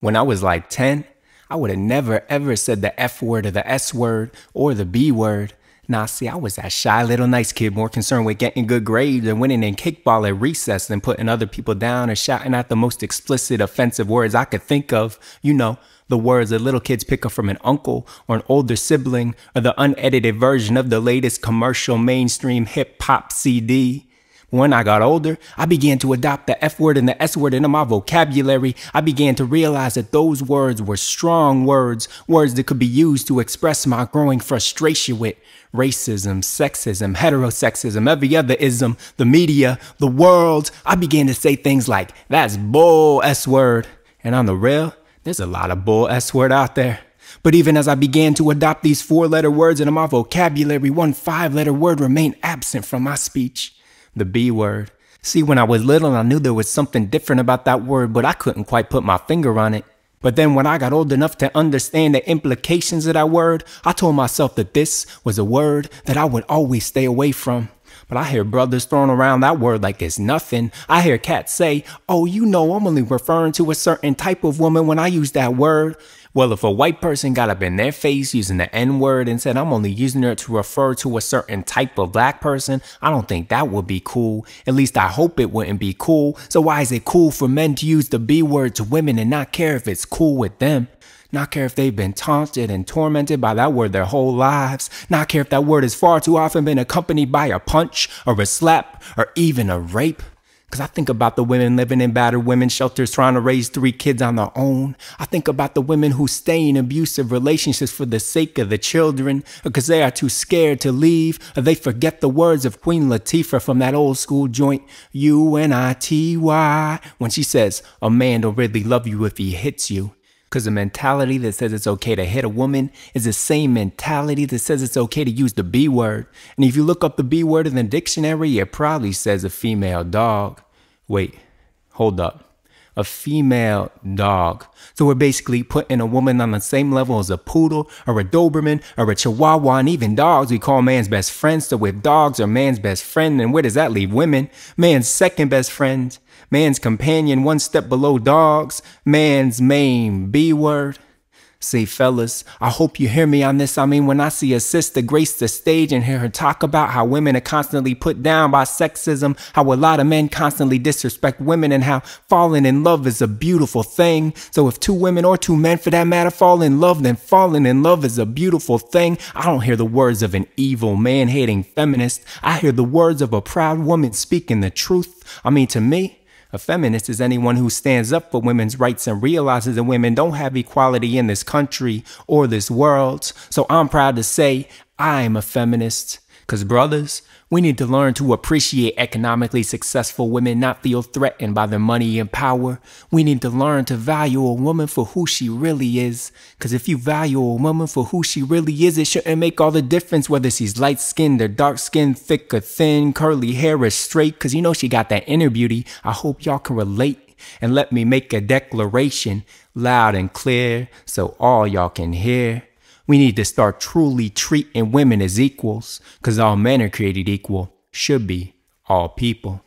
When I was like 10, I would have never ever said the F word or the S word or the B word. Nah, see, I was that shy little nice kid more concerned with getting good grades and winning in kickball at recess than putting other people down and shouting out the most explicit, offensive words I could think of. You know, the words that little kids pick up from an uncle or an older sibling, or the unedited version of the latest commercial mainstream hip-hop CD. When I got older, I began to adopt the F word and the S word into my vocabulary. I began to realize that those words were strong words, words that could be used to express my growing frustration with racism, sexism, heterosexism, every other ism, the media, the world. I began to say things like, that's bull S word. And on the real, there's a lot of bull S word out there. But even as I began to adopt these 4-letter words into my vocabulary, one 5-letter word remained absent from my speech. The B word. See, when I was little, I knew there was something different about that word, but I couldn't quite put my finger on it. But then when I got old enough to understand the implications of that word, I told myself that this was a word that I would always stay away from. But I hear brothers throwing around that word like it's nothing. I hear cats say, oh, you know, I'm only referring to a certain type of woman when I use that word. Well, if a white person got up in their face using the N-word and said, I'm only using it to refer to a certain type of black person, I don't think that would be cool. At least I hope it wouldn't be cool. So why is it cool for men to use the B word to women and not care if it's cool with them? Not care if they've been taunted and tormented by that word their whole lives. Not care if that word has far too often been accompanied by a punch or a slap or even a rape. Because I think about the women living in battered women's shelters trying to raise 3 kids on their own. I think about the women who stay in abusive relationships for the sake of the children, because they are too scared to leave, or they forget the words of Queen Latifah from that old school joint, UNITY, when she says, a man don't really love you if he hits you. Because the mentality that says it's okay to hit a woman is the same mentality that says it's okay to use the B word. And if you look up the B word in the dictionary, it probably says a female dog. Wait, hold up. A female dog. So we're basically putting a woman on the same level as a poodle or a Doberman or a Chihuahua, and even dogs we call man's best friend. So if dogs are man's best friend, then where does that leave women? Man's second best friend. Man's companion, one step below dogs. Man's main B word. See, fellas, I hope you hear me on this. I mean, when I see a sister grace the stage and hear her talk about how women are constantly put down by sexism, how a lot of men constantly disrespect women, and how falling in love is a beautiful thing. So if 2 women or 2 men for that matter fall in love, then falling in love is a beautiful thing. I don't hear the words of an evil, man-hating feminist. I hear the words of a proud woman speaking the truth. I mean, to me, a feminist is anyone who stands up for women's rights and realizes that women don't have equality in this country or this world. So I'm proud to say I'm a feminist. Because brothers, we need to learn to appreciate economically successful women, not feel threatened by their money and power. We need to learn to value a woman for who she really is. Because if you value a woman for who she really is, it shouldn't make all the difference whether she's light-skinned or dark-skinned, thick or thin, curly hair or straight. Because you know she got that inner beauty. I hope y'all can relate. And let me make a declaration loud and clear so all y'all can hear. We need to start truly treating women as equals, because all men are created equal, should be all people.